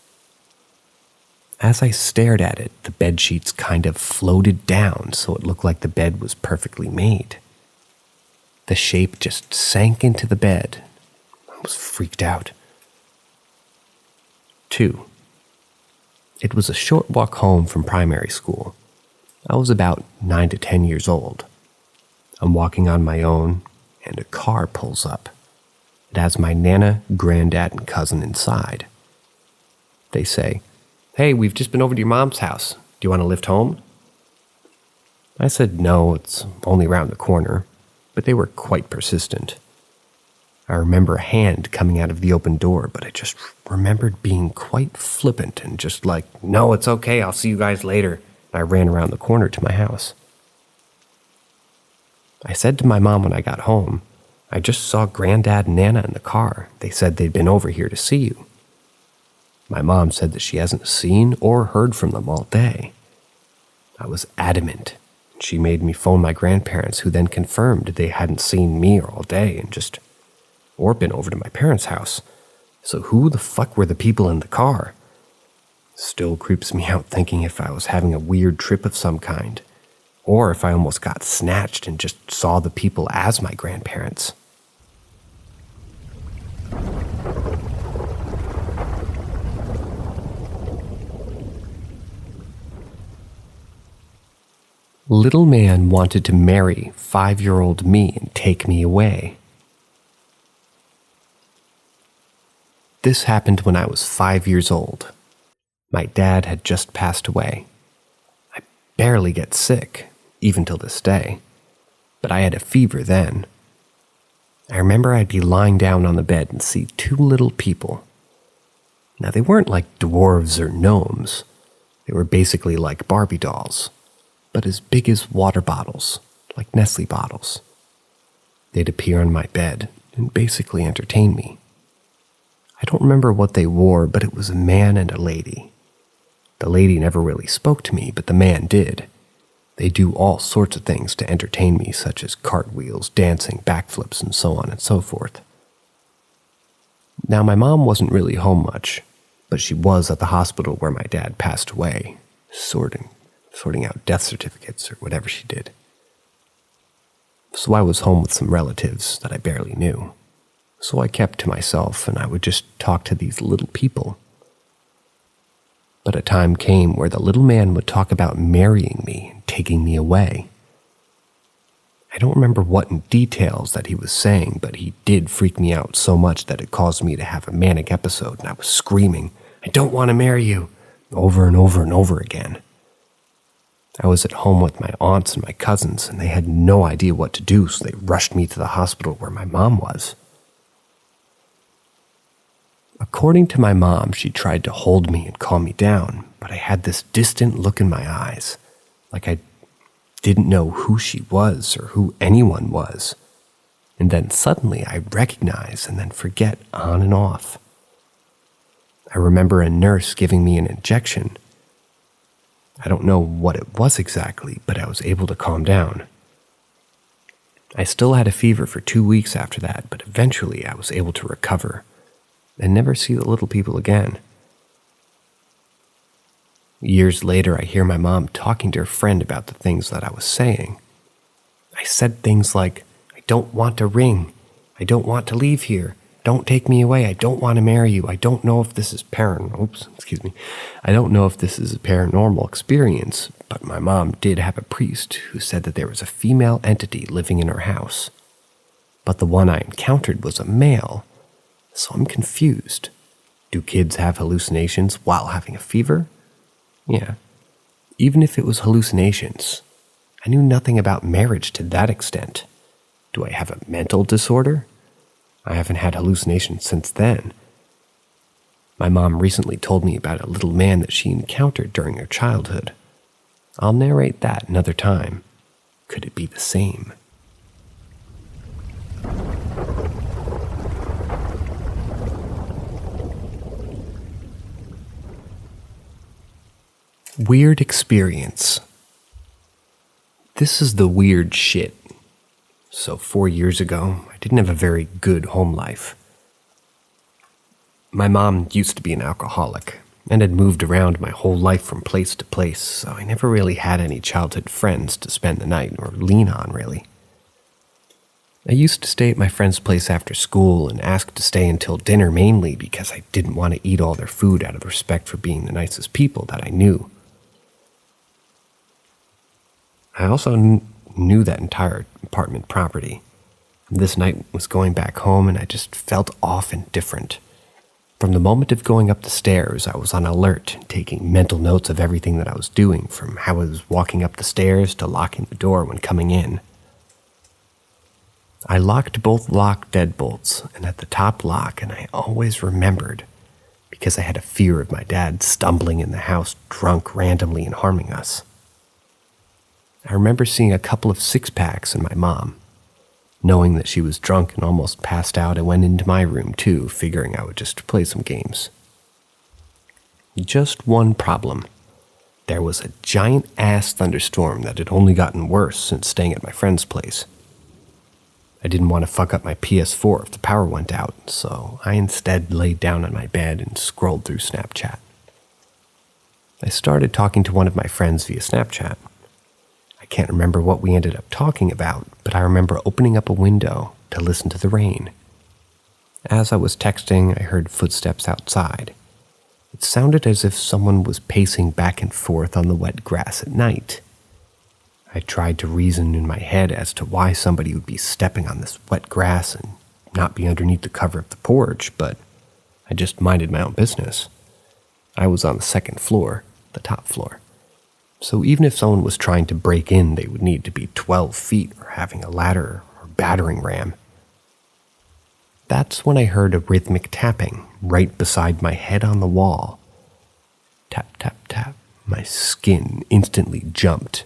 As I stared at it, the bed sheets kind of floated down so it looked like the bed was perfectly made. The shape just sank into the bed. I was freaked out. 2. It was a short walk home from primary school. I was about 9 to 10 years old. I'm walking on my own, and a car pulls up. It has my Nana, Granddad, and cousin inside. They say, "Hey, we've just been over to your mom's house. Do you want to lift home?" I said no, it's only around the corner, but they were quite persistent. I remember a hand coming out of the open door, but I just remembered being quite flippant and just like, "No, it's okay, I'll see you guys later." And I ran around the corner to my house. I said to my mom when I got home, "I just saw Granddad and Nana in the car. They said they'd been over here to see you." My mom said that she hasn't seen or heard from them all day. I was adamant. She made me phone my grandparents, who then confirmed they hadn't seen me all day or been over to my parents' house. So who the fuck were the people in the car? Still creeps me out thinking if I was having a weird trip of some kind, or if I almost got snatched and just saw the people as my grandparents. Little man wanted to marry 5-year-old me and take me away. This happened when I was 5 years old. My dad had just passed away. I barely get sick, even till this day, but I had a fever then. I remember I'd be lying down on the bed and see 2 little people. Now, they weren't like dwarves or gnomes. They were basically like Barbie dolls, but as big as water bottles, like Nestle bottles. They'd appear on my bed and basically entertain me. I don't remember what they wore, but it was a man and a lady. The lady never really spoke to me, but the man did. They do all sorts of things to entertain me, such as cartwheels, dancing, backflips, and so on and so forth. Now, my mom wasn't really home much, but she was at the hospital where my dad passed away, sorting out death certificates or whatever she did. So I was home with some relatives that I barely knew. So I kept to myself, and I would just talk to these little people. But a time came where the little man would talk about marrying me and taking me away. I don't remember what in details that he was saying, but he did freak me out so much that it caused me to have a manic episode, and I was screaming, "I don't want to marry you," over and over and over again. I was at home with my aunts and my cousins, and they had no idea what to do, so they rushed me to the hospital where my mom was. According to my mom, she tried to hold me and calm me down, but I had this distant look in my eyes, like I didn't know who she was or who anyone was. And then suddenly I recognize and then forget on and off. I remember a nurse giving me an injection. I don't know what it was exactly, but I was able to calm down. I still had a fever for 2 weeks after that, but eventually I was able to recover and never see the little people again. Years later, I hear my mom talking to her friend about the things that I was saying. I said things like, "I don't want a ring. I don't want to leave here. Don't take me away. I don't want to marry you. I don't know if this is I don't know if this is a paranormal experience, but my mom did have a priest who said that there was a female entity living in her house. But the one I encountered was a male. So I'm confused. Do kids have hallucinations while having a fever? Yeah. Even if it was hallucinations, I knew nothing about marriage to that extent. Do I have a mental disorder? I haven't had hallucinations since then. My mom recently told me about a little man that she encountered during her childhood. I'll narrate that another time. Could it be the same? Weird experience. This is the weird shit. So 4 years ago, I didn't have a very good home life. My mom used to be an alcoholic and had moved around my whole life from place to place, so I never really had any childhood friends to spend the night or lean on, really. I used to stay at my friend's place after school and ask to stay until dinner mainly because I didn't want to eat all their food out of respect for being the nicest people that I knew. I also knew that entire apartment property. This night was going back home, and I just felt off and different. From the moment of going up the stairs, I was on alert, taking mental notes of everything that I was doing, from how I was walking up the stairs to locking the door when coming in. I locked both lock deadbolts and at the top lock, and I always remembered, because I had a fear of my dad stumbling in the house drunk randomly and harming us. I remember seeing a couple of six-packs in my mom. Knowing that she was drunk and almost passed out, I went into my room too, figuring I would just play some games. Just one problem. There was a giant-ass thunderstorm that had only gotten worse since staying at my friend's place. I didn't want to fuck up my PS4 if the power went out, so I instead laid down on my bed and scrolled through Snapchat. I started talking to one of my friends via Snapchat. I can't remember what we ended up talking about, but I remember opening up a window to listen to the rain. As I was texting, I heard footsteps outside. It sounded as if someone was pacing back and forth on the wet grass at night. I tried to reason in my head as to why somebody would be stepping on this wet grass and not be underneath the cover of the porch, but I just minded my own business. I was on the second floor, the top floor. So even if someone was trying to break in, they would need to be 12 feet or having a ladder or battering ram. That's when I heard a rhythmic tapping right beside my head on the wall. Tap, tap, tap. My skin instantly jumped.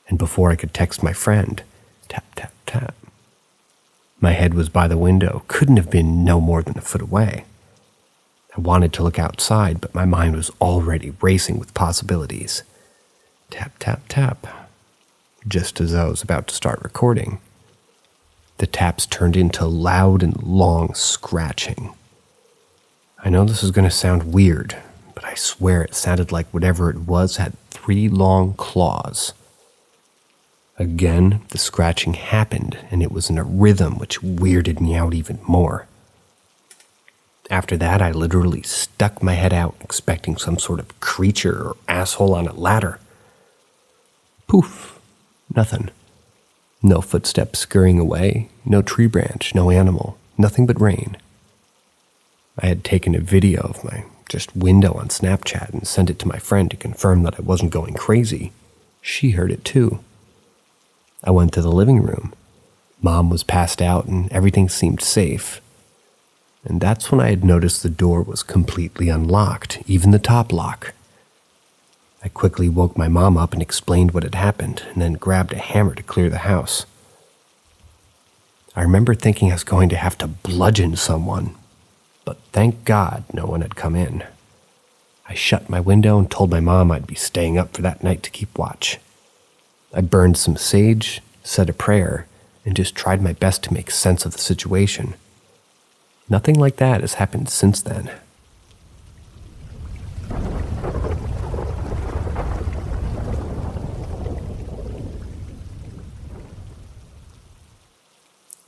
And before I could text my friend, tap, tap, tap. My head was by the window, couldn't have been no more than a foot away. I wanted to look outside, but my mind was already racing with possibilities. Tap, tap, tap. Just as I was about to start recording, the taps turned into loud and long scratching. I know this is going to sound weird, but I swear it sounded like whatever it was had 3 long claws. Again, the scratching happened, and it was in a rhythm which weirded me out even more. After that, I literally stuck my head out, expecting some sort of creature or asshole on a ladder. Poof, nothing. No footsteps scurrying away, no tree branch, no animal, nothing but rain. I had taken a video of my just window on Snapchat and sent it to my friend to confirm that I wasn't going crazy. She heard it too. I went to the living room. Mom was passed out and everything seemed safe. And that's when I had noticed the door was completely unlocked, even the top lock. I quickly woke my mom up and explained what had happened, and then grabbed a hammer to clear the house. I remember thinking I was going to have to bludgeon someone, but thank God no one had come in. I shut my window and told my mom I'd be staying up for that night to keep watch. I burned some sage, said a prayer, and just tried my best to make sense of the situation. Nothing like that has happened since then.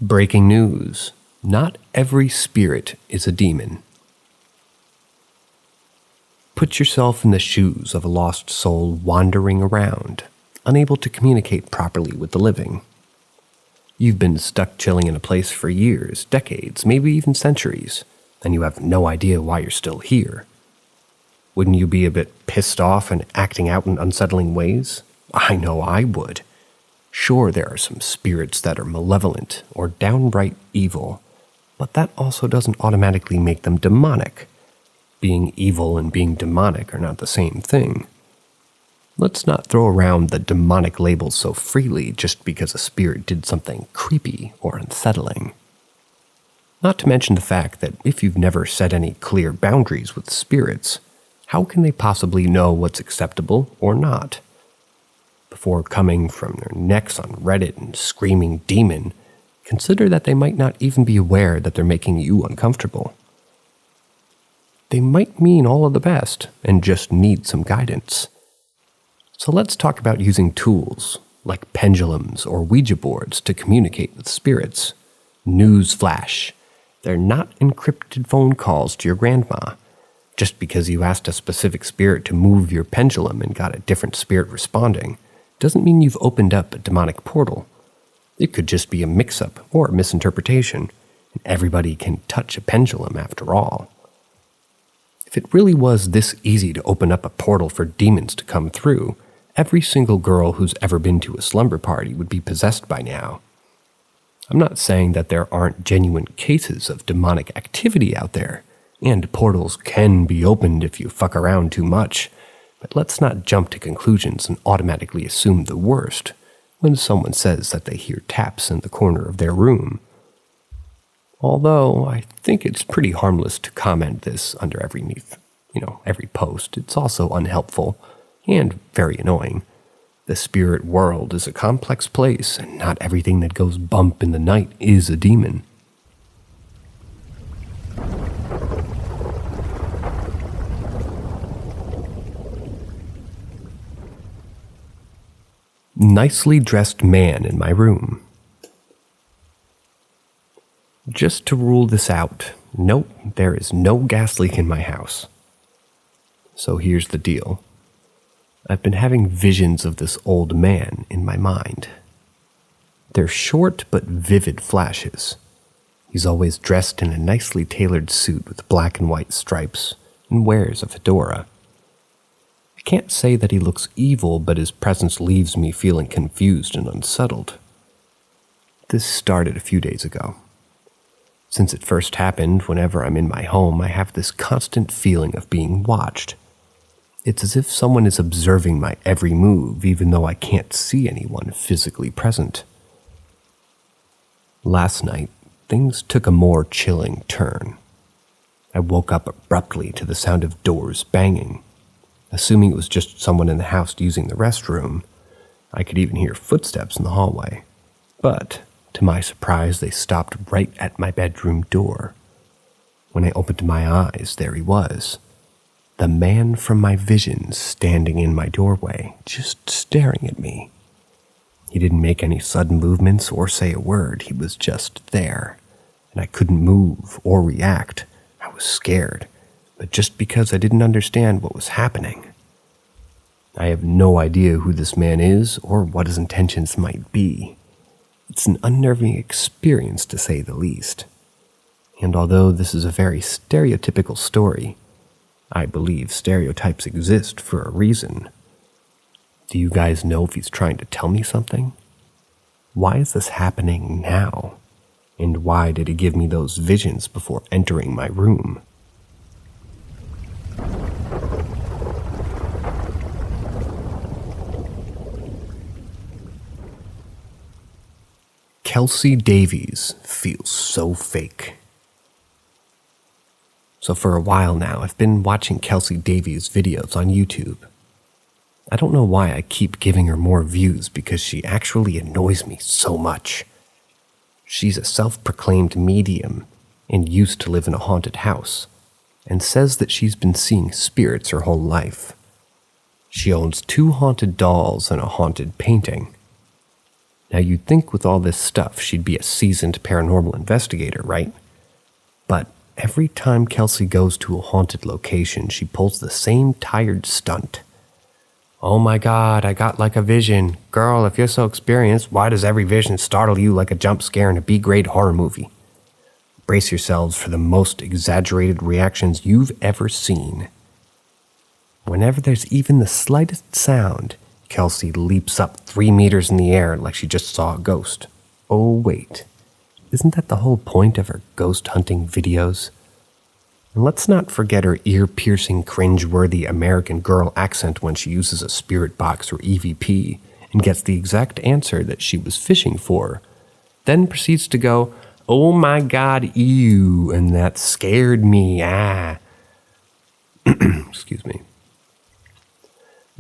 Breaking news. Not every spirit is a demon. Put yourself in the shoes of a lost soul wandering around, unable to communicate properly with the living. You've been stuck chilling in a place for years, decades, maybe even centuries, and you have no idea why you're still here. Wouldn't you be a bit pissed off and acting out in unsettling ways? I know I would. Sure, there are some spirits that are malevolent or downright evil, but that also doesn't automatically make them demonic. Being evil and being demonic are not the same thing. Let's not throw around the demonic labels so freely just because a spirit did something creepy or unsettling. Not to mention the fact that if you've never set any clear boundaries with spirits, how can they possibly know what's acceptable or not? Before coming from their necks on Reddit and screaming demon, consider that they might not even be aware that they're making you uncomfortable. They might mean all of the best and just need some guidance. So let's talk about using tools like pendulums or Ouija boards to communicate with spirits. Newsflash: they're not encrypted phone calls to your grandma. Just because you asked a specific spirit to move your pendulum and got a different spirit responding doesn't mean you've opened up a demonic portal. It could just be a mix-up or a misinterpretation, and everybody can touch a pendulum after all. If it really was this easy to open up a portal for demons to come through, every single girl who's ever been to a slumber party would be possessed by now. I'm not saying that there aren't genuine cases of demonic activity out there, and portals can be opened if you fuck around too much, but let's not jump to conclusions and automatically assume the worst when someone says that they hear taps in the corner of their room. Although I think it's pretty harmless to comment this under every post. It's also unhelpful and very annoying. The spirit world is a complex place, and not everything that goes bump in the night is a demon. Nicely dressed man in my room. Just to rule this out, nope, there is no gas leak in my house. So here's the deal. I've been having visions of this old man in my mind. They're short but vivid flashes. He's always dressed in a nicely tailored suit with black and white stripes and wears a fedora. I can't say that he looks evil, but his presence leaves me feeling confused and unsettled. This started a few days ago. Since it first happened, whenever I'm in my home, I have this constant feeling of being watched. It's as if someone is observing my every move, even though I can't see anyone physically present. Last night, things took a more chilling turn. I woke up abruptly to the sound of doors banging. Assuming it was just someone in the house using the restroom, I could even hear footsteps in the hallway. But, to my surprise, they stopped right at my bedroom door. When I opened my eyes, there he was. The man from my visions standing in my doorway, just staring at me. He didn't make any sudden movements or say a word. He was just there, and I couldn't move or react. I was scared, but just because I didn't understand what was happening. I have no idea who this man is or what his intentions might be. It's an unnerving experience, to say the least. And although this is a very stereotypical story, I believe stereotypes exist for a reason. Do you guys know if he's trying to tell me something? Why is this happening now? And why did he give me those visions before entering my room? Kelsey Davies feels so fake. So for a while now, I've been watching Kelsey Davies' videos on YouTube. I don't know why I keep giving her more views, because she actually annoys me so much. She's a self-proclaimed medium and used to live in a haunted house, and says that she's been seeing spirits her whole life. She owns 2 haunted dolls and a haunted painting. Now you'd think with all this stuff she'd be a seasoned paranormal investigator, right? But every time Kelsey goes to a haunted location, she pulls the same tired stunt. Oh my God, I got like a vision. Girl, if you're so experienced, why does every vision startle you like a jump scare in a B-grade horror movie? Brace yourselves for the most exaggerated reactions you've ever seen. Whenever there's even the slightest sound, Kelsey leaps up 3 meters in the air like she just saw a ghost. Oh wait, isn't that the whole point of her ghost hunting videos? And let's not forget her ear-piercing, cringe-worthy American Girl accent when she uses a spirit box or EVP and gets the exact answer that she was fishing for, then proceeds to go, "Oh my God, ew, and that scared me, ah." Excuse me.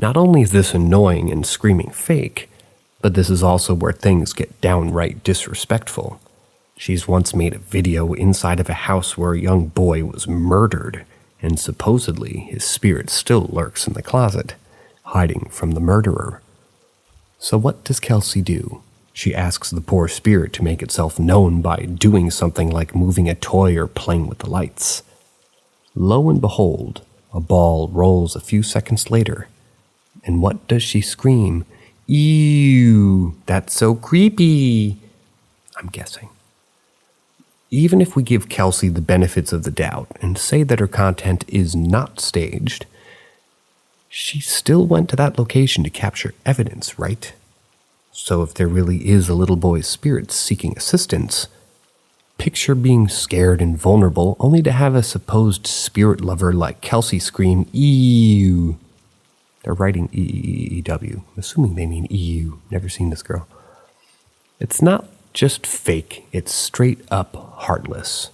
Not only is this annoying and screaming fake, but this is also where things get downright disrespectful. She's once made a video inside of a house where a young boy was murdered, and supposedly his spirit still lurks in the closet, hiding from the murderer. So what does Kelsey do? She asks the poor spirit to make itself known by doing something like moving a toy or playing with the lights. Lo and behold, a ball rolls a few seconds later. And what does she scream? Ew, that's so creepy, I'm guessing. Even if we give Kelsey the benefits of the doubt and say that her content is not staged, she still went to that location to capture evidence, right? So if there really is a little boy's spirit seeking assistance, picture being scared and vulnerable only to have a supposed spirit lover like Kelsey scream, "Ew." They're writing E-E-E-W, assuming they mean EU. Never seen this girl. It's not just fake, it's straight up heartless.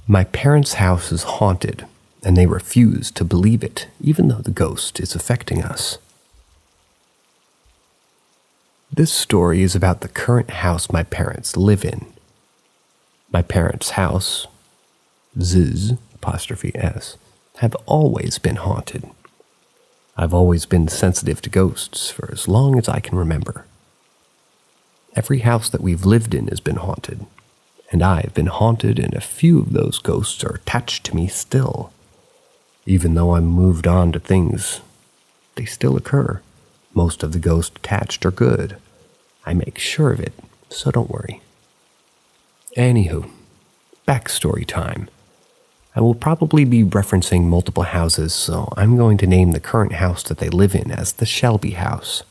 My parents' house is haunted, and they refuse to believe it, even though the ghost is affecting us. This story is about the current house my parents live in. My parents' house, Z''S, have always been haunted. I've always been sensitive to ghosts for as long as I can remember. Every house that we've lived in has been haunted, and I've been haunted, and a few of those ghosts are attached to me still. Even though I'm moved on to things, they still occur. Most of the ghosts attached are good. I make sure of it, so don't worry. Anywho, backstory time. I will probably be referencing multiple houses, so I'm going to name the current house that they live in as the Shelby House.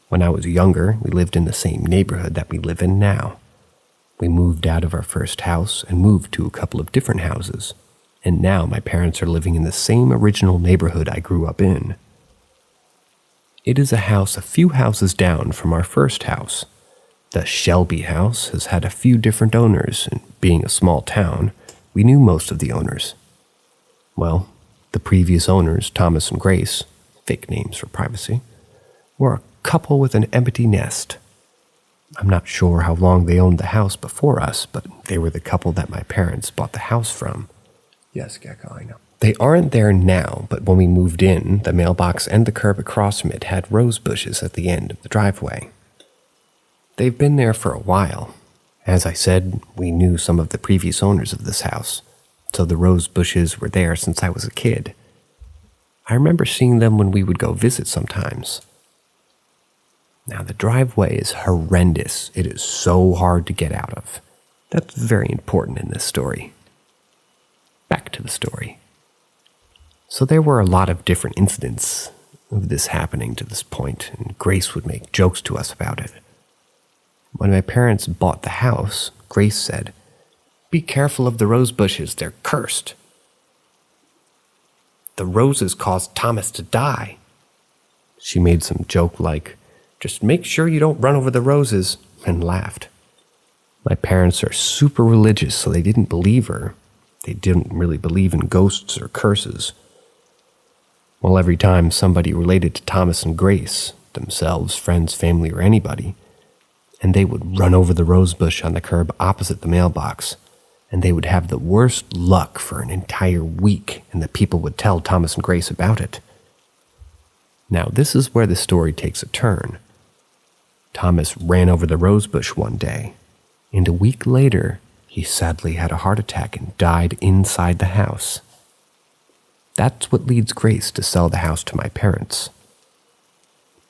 When I was younger, we lived in the same neighborhood that we live in now. We moved out of our first house and moved to a couple of different houses, and now my parents are living in the same original neighborhood I grew up in. It is a house a few houses down from our first house. The Shelby House has had a few different owners, and being a small town, we knew most of the owners. Well, the previous owners, Thomas and Grace, fake names for privacy, were a couple with an empty nest. I'm not sure how long they owned the house before us, but they were the couple that my parents bought the house from. Yes, Gecko, I know. They aren't there now, but when we moved in, the mailbox and the curb across from it had rose bushes at the end of the driveway. They've been there for a while. As I said, we knew some of the previous owners of this house, so the rose bushes were there since I was a kid. I remember seeing them when we would go visit sometimes. Now, the driveway is horrendous. It is so hard to get out of. That's very important in this story. Back to the story. So there were a lot of different incidents of this happening to this point, and Grace would make jokes to us about it. When my parents bought the house, Grace said, "Be careful of the rose bushes, they're cursed. The roses caused Thomas to die." She made some joke like, "Just make sure you don't run over the roses," and laughed. My parents are super religious, so they didn't believe her. They didn't really believe in ghosts or curses. Well, every time somebody related to Thomas and Grace, themselves, friends, family, or anybody, and they would run over the rose bush on the curb opposite the mailbox, and they would have the worst luck for an entire week, and the people would tell Thomas and Grace about it. Now, this is where the story takes a turn. Thomas ran over the rose bush one day, and a week later, he sadly had a heart attack and died inside the house. That's what leads Grace to sell the house to my parents.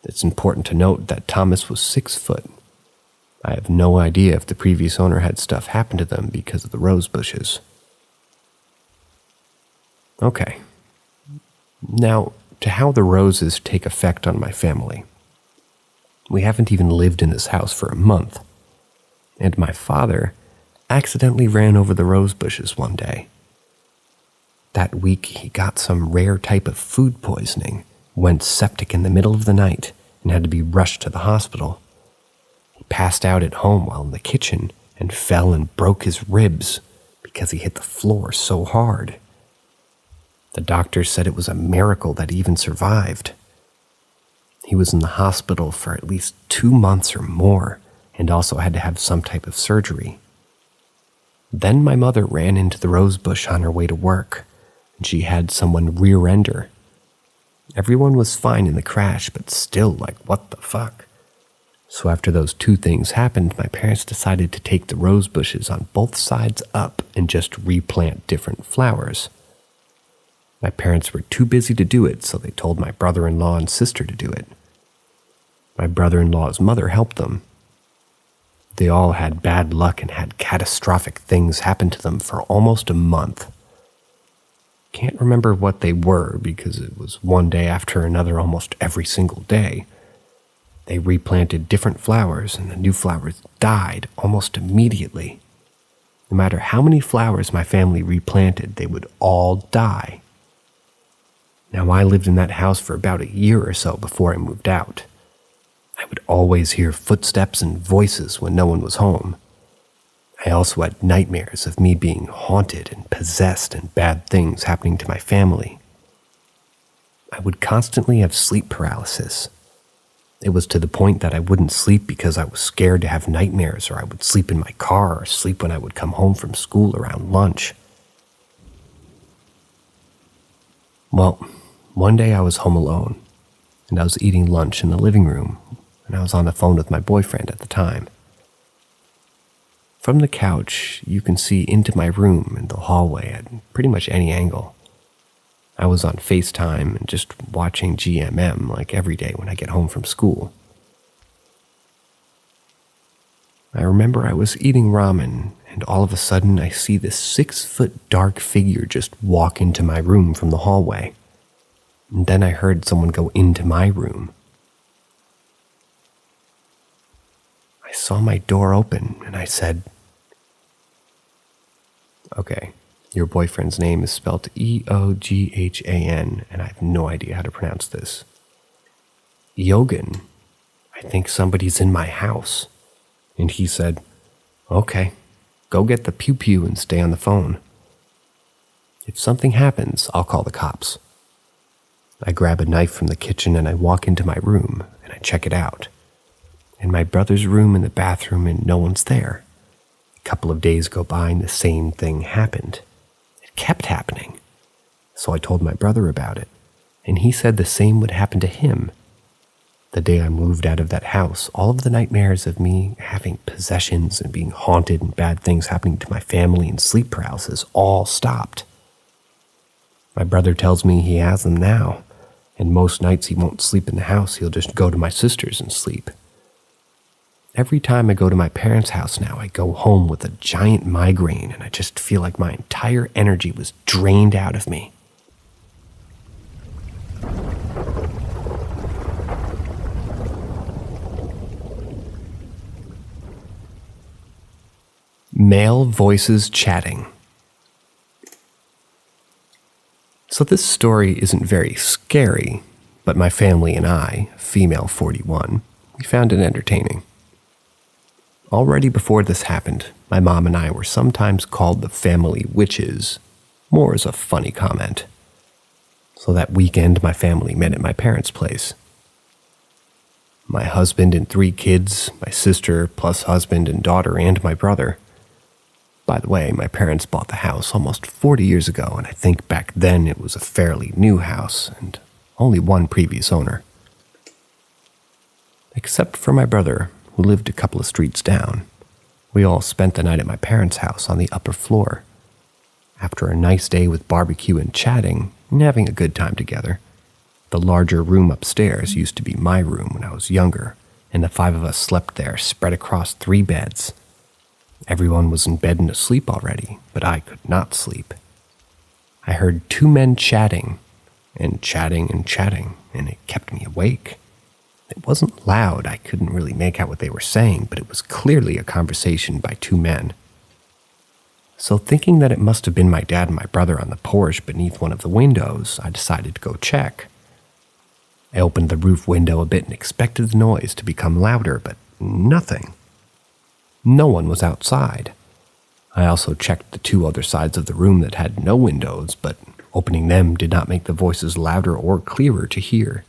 It's important to note that Thomas was 6 foot. I have no idea if the previous owner had stuff happen to them because of the rose bushes. Okay. Now, to how the roses take effect on my family. We haven't even lived in this house for a month, and my father accidentally ran over the rose bushes one day. That week, he got some rare type of food poisoning, went septic in the middle of the night, and had to be rushed to the hospital. He passed out at home while in the kitchen and fell and broke his ribs because he hit the floor so hard. The doctor said it was a miracle that he even survived. He was in the hospital for at least 2 months or more and also had to have some type of surgery. Then my mother ran into the rose bush on her way to work, and she had someone rear-end her. Everyone was fine in the crash, but still, like, what the fuck? So after those two things happened, my parents decided to take the rose bushes on both sides up and just replant different flowers. My parents were too busy to do it, so they told my brother-in-law and sister to do it. My brother-in-law's mother helped them. They all had bad luck and had catastrophic things happen to them for almost a month. Can't remember what they were because it was one day after another almost every single day. They replanted different flowers and the new flowers died almost immediately. No matter how many flowers my family replanted, they would all die. Now, I lived in that house for about a year or so before I moved out. I would always hear footsteps and voices when no one was home. I also had nightmares of me being haunted and possessed and bad things happening to my family. I would constantly have sleep paralysis. It was to the point that I wouldn't sleep because I was scared to have nightmares, or I would sleep in my car or sleep when I would come home from school around lunch. Well, one day I was home alone, and I was eating lunch in the living room, and I was on the phone with my boyfriend at the time. From the couch, you can see into my room and the hallway at pretty much any angle. I was on FaceTime and just watching GMM like every day when I get home from school. I remember I was eating ramen, and all of a sudden I see this 6-foot dark figure just walk into my room from the hallway. And then I heard someone go into my room. I saw my door open and I said, "Okay, your boyfriend's name is spelled Eoghan, and I have no idea how to pronounce this. Yogan, I think somebody's in my house." And he said, "Okay, go get the pew-pew and stay on the phone. If something happens, I'll call the cops." I grab a knife from the kitchen and I walk into my room and I check it out. In my brother's room and the bathroom, and no one's there. A couple of days go by and the same thing happened. It kept happening. So I told my brother about it, and he said the same would happen to him. The day I moved out of that house, all of the nightmares of me having possessions and being haunted and bad things happening to my family and sleep paralysis all stopped. My brother tells me he has them now, and most nights he won't sleep in the house, he'll just go to my sister's and sleep. Every time I go to my parents' house now, I go home with a giant migraine, and I just feel like my entire energy was drained out of me. Male voices chatting. So this story isn't very scary, but my family and I, female 41, we found it entertaining. Already before this happened, my mom and I were sometimes called the family witches, more as a funny comment. So that weekend, my family met at my parents' place. My husband and 3 kids, my sister plus husband and daughter, and my brother. By the way, my parents bought the house almost 40 years ago, and I think back then it was a fairly new house and only one previous owner. Except for my brother, who lived a couple of streets down. We all spent the night at my parents' house on the upper floor. After a nice day with barbecue and chatting and having a good time together, the larger room upstairs used to be my room when I was younger, and the 5 of us slept there spread across 3 beds. Everyone was in bed and asleep already, but I could not sleep. I heard 2 men chatting, and chatting and chatting, and it kept me awake. It wasn't loud, I couldn't really make out what they were saying, but it was clearly a conversation by 2 men. So thinking that it must have been my dad and my brother on the porch beneath one of the windows, I decided to go check. I opened the roof window a bit and expected the noise to become louder, but nothing. No one was outside. I also checked the 2 other sides of the room that had no windows, but opening them did not make the voices louder or clearer to hear.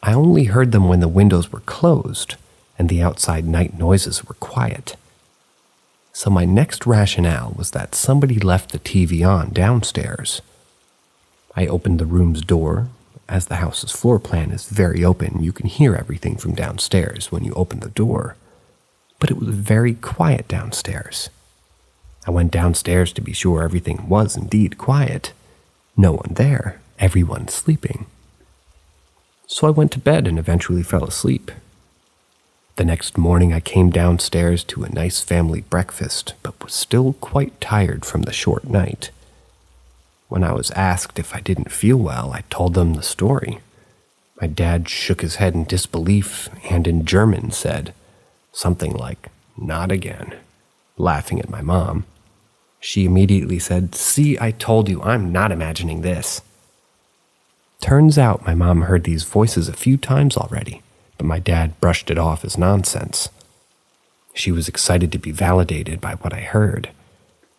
I only heard them when the windows were closed and the outside night noises were quiet. So my next rationale was that somebody left the TV on downstairs. I opened the room's door, As the house's floor plan is very open, you can hear everything from downstairs when you open the door. But it was very quiet downstairs. I went downstairs to be sure everything was indeed quiet. No one there, everyone sleeping. So I went to bed and eventually fell asleep. The next morning I came downstairs to a nice family breakfast, but was still quite tired from the short night. When I was asked if I didn't feel well, I told them the story. My dad shook his head in disbelief and in German said something like, "Not again," laughing at my mom. She immediately said, "See, I told you, I'm not imagining this." Turns out my mom heard these voices a few times already, but my dad brushed it off as nonsense. She was excited to be validated by what I heard.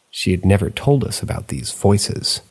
She had never told us about these voices,